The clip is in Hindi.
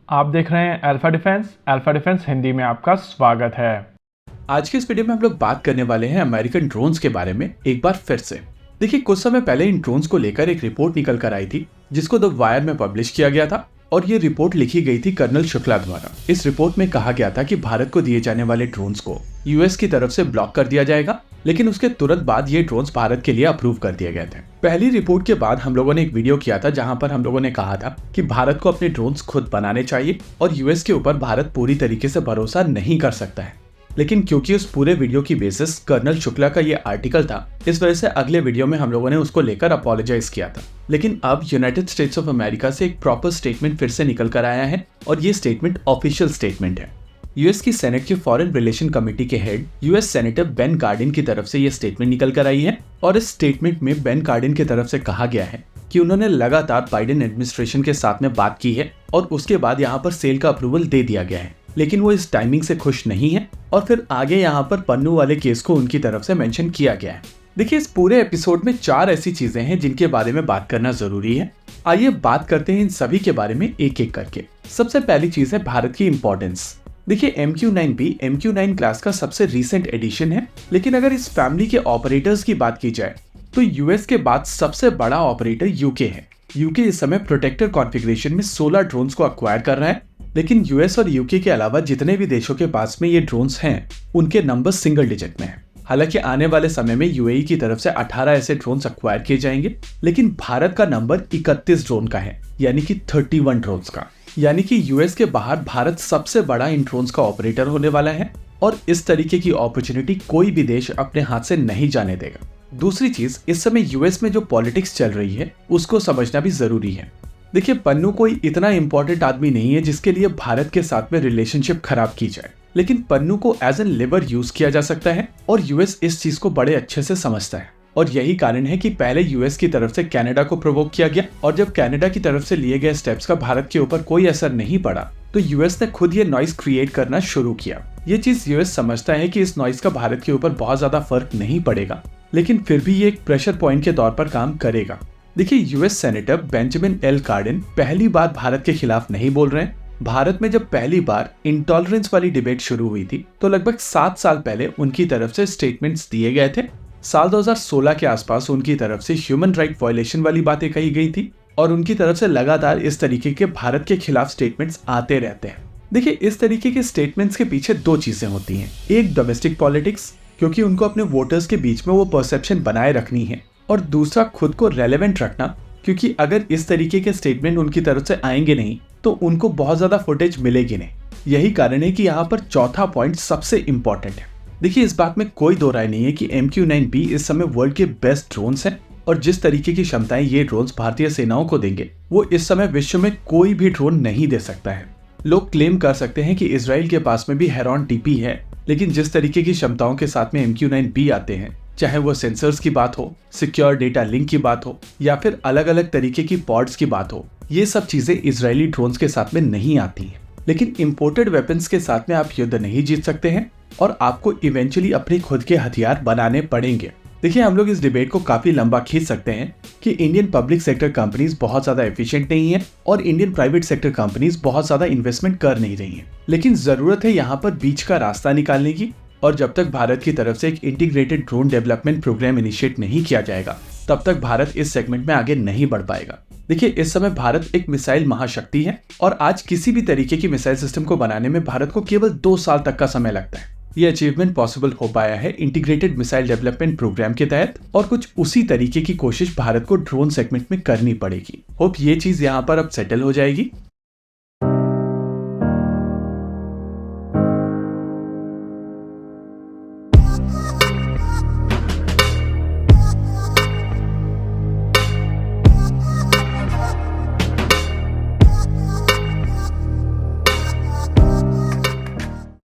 आप देख रहे हैं अल्फा डिफेंस हिंदी में आपका स्वागत है। आज के इस वीडियो में हम लोग बात करने वाले हैं अमेरिकन ड्रोन्स के बारे में एक बार फिर से। देखिए, कुछ समय पहले इन ड्रोन्स को लेकर एक रिपोर्ट निकल कर आई थी जिसको द वायर में पब्लिश किया गया था और ये रिपोर्ट लिखी गई थी कर्नल शुक्ला द्वारा। इस रिपोर्ट में कहा गया था कि भारत को दिए जाने वाले ड्रोन्स को यूएस की तरफ से ब्लॉक कर दिया जाएगा, लेकिन उसके तुरंत बाद ये ड्रोन्स भारत के लिए अप्रूव कर दिए गए थे। पहली रिपोर्ट के बाद हम लोगों ने एक वीडियो किया था जहां पर हम लोगों ने कहा था कि भारत को अपने ड्रोन्स खुद बनाने चाहिए और यूएस के ऊपर भारत पूरी तरीके से भरोसा नहीं कर सकता है। लेकिन क्योंकि उस पूरे वीडियो की बेसिस कर्नल शुक्ला का ये आर्टिकल था, इस वजह से अगले वीडियो में हम लोगों ने उसको लेकर अपोलोजाइज किया था। लेकिन अब यूनाइटेड स्टेट्स ऑफ अमेरिका से एक प्रॉपर स्टेटमेंट फिर से निकल कर आया है और ये स्टेटमेंट ऑफिशियल स्टेटमेंट है। यूएस की सेनेट की फॉरेन रिलेशन कमेटी के हेड यूएस सेनेटर बेन कार्डिन की तरफ से ये स्टेटमेंट निकल कर आई है और इस स्टेटमेंट में बेन कार्डिन की तरफ से कहा गया है कि उन्होंने लगातार बाइडेन एडमिनिस्ट्रेशन के साथ में बात की है और उसके बाद यहाँ पर सेल का अप्रूवल दे दिया गया है, लेकिन वो इस टाइमिंग से खुश नहीं है और फिर आगे यहाँ पर पन्नू वाले केस को उनकी तरफ से मेंशन किया गया है। देखिए, इस पूरे एपिसोड में 4 ऐसी चीजें हैं जिनके बारे में बात करना जरूरी है। आइए बात करते हैं इन सभी के बारे में एक एक करके। सबसे पहली चीज है भारत की इंपॉर्टेंस। देखिए, MQ-9 भी MQ-9 क्लास का सबसे रीसेंट एडिशन है, लेकिन अगर इस फैमिली के ऑपरेटर्स की बात की जाए तो यूएस के बाद सबसे बड़ा ऑपरेटर यूके है। यूके इस समय प्रोटेक्टर कॉन्फ़िगरेशन में 16 ड्रोन्स को अक्वायर कर रहा है, लेकिन यूएस और यूके के अलावा जितने भी देशों के पास में ये ड्रोन्स हैं उनके नंबर सिंगल डिजिट में है। हालांकि आने वाले समय में यूएई की तरफ से 18 ऐसे ड्रोन्स अक्वायर किए जाएंगे, लेकिन भारत का नंबर 31 ड्रोन का है, यानी कि 31 ड्रोन्स का। यानी कि यूएस के बाहर भारत सबसे बड़ा इन ड्रोन्स का ऑपरेटर होने वाला है और इस तरीके की अपॉर्चुनिटी कोई भी देश अपने हाथ से नहीं जाने देगा। दूसरी चीज, इस समय यूएस में जो पॉलिटिक्स चल रही है उसको समझना भी जरूरी है। देखिए, पन्नू कोई इतना इंपॉर्टेंट आदमी नहीं है जिसके लिए भारत के साथ में रिलेशनशिप खराब की जाए, लेकिन पन्नू को एज एन लिवर यूज किया जा सकता है और यूएस इस चीज को बड़े अच्छे से समझता है। और यही कारण है कि पहले यूएस की तरफ से कनाडा को प्रोवोक किया गया और जब कनाडा की तरफ से लिए गए स्टेप्स का भारत के ऊपर कोई असर नहीं पड़ा तो यूएस ने खुद ये नॉइस क्रिएट करना शुरू किया। ये चीज यूएस समझता है कि इस नॉइस का भारत के ऊपर बहुत ज्यादा फर्क नहीं पड़ेगा, लेकिन फिर भी ये एक प्रेशर पॉइंट के तौर पर काम करेगा। देखिए, यूएस सेनेटर बेंजामिन एल कार्डिन पहली बार भारत के खिलाफ नहीं बोल रहे हैं। भारत में जब पहली बार इंटॉलरेंस वाली डिबेट शुरू हुई थी तो लगभग 7 साल पहले उनकी तरफ से स्टेटमेंट्स दिए गए थे। साल 2016 के आसपास उनकी तरफ से ह्यूमन राइट वायलेशन वाली बातें कही गई थी और उनकी तरफ से लगातार इस तरीके के भारत के खिलाफ स्टेटमेंट्स आते रहते हैं। देखिए, इस तरीके के स्टेटमेंट्स के पीछे 2 चीजें होती हैं। एक, डोमेस्टिक पॉलिटिक्स, क्योंकि उनको अपने वोटर्स के बीच में वो परसेप्शन बनाए रखनी है, और दूसरा, खुद को रेलेवेंट रखना, क्योंकि अगर इस तरीके के स्टेटमेंट उनकी तरफ से आएंगे नहीं तो उनको बहुत ज्यादा फुटेज मिलेगी नहीं। यही कारण है कि यहाँ पर चौथा पॉइंट सबसे इंपॉर्टेंट है। देखिए, इस बात में कोई दो राय नहीं है कि MQ-9B इस समय वर्ल्ड के बेस्ट ड्रोन्स हैं और जिस तरीके की क्षमताएं ये ड्रोन्स भारतीय सेनाओं को देंगे वो इस समय विश्व में कोई भी ड्रोन नहीं दे सकता है। लोग क्लेम कर सकते हैं कि इजराइल के पास में भी हेरॉन TP है, लेकिन जिस तरीके की क्षमताओं के साथ में MQ-9B आते हैं, चाहे वो सेंसर्स की बात हो, सिक्योर डेटा लिंक की बात हो या फिर अलग अलग तरीके की पॉड्स की बात हो, ये सब चीजें इजरायली ड्रोन्स के साथ में नहीं आती हैं। लेकिन इंपोर्टेड वेपन्स के साथ में आप युद्ध नहीं जीत सकते हैं और आपको इवेंचुअली अपने खुद के हथियार बनाने पड़ेंगे। देखिए, हम लोग इस डिबेट को काफी लंबा खींच सकते हैं कि इंडियन पब्लिक सेक्टर कंपनीज बहुत ज्यादा एफिशिएंट नहीं है और इंडियन प्राइवेट सेक्टर कंपनीज बहुत ज्यादा इन्वेस्टमेंट कर नहीं रही हैं। लेकिन जरूरत है यहाँ पर बीच का रास्ता निकालने की, और जब तक भारत की तरफ से एक integrated drone development program initiate नहीं किया जाएगा तब तक भारत इस सेगमेंट में आगे नहीं बढ़ पाएगा। देखिए, इस समय भारत एक मिसाइल महाशक्ति है और आज किसी भी तरीके की मिसाइल सिस्टम को बनाने में भारत को केवल 2 साल तक का समय लगता है। ये अचीवमेंट पॉसिबल हो पाया है इंटीग्रेटेड मिसाइल डेवलपमेंट प्रोग्राम के तहत, और कुछ उसी तरीके की कोशिश भारत को ड्रोन सेगमेंट में करनी पड़ेगी। होप ये चीज यहाँ पर अब सेटल हो जाएगी।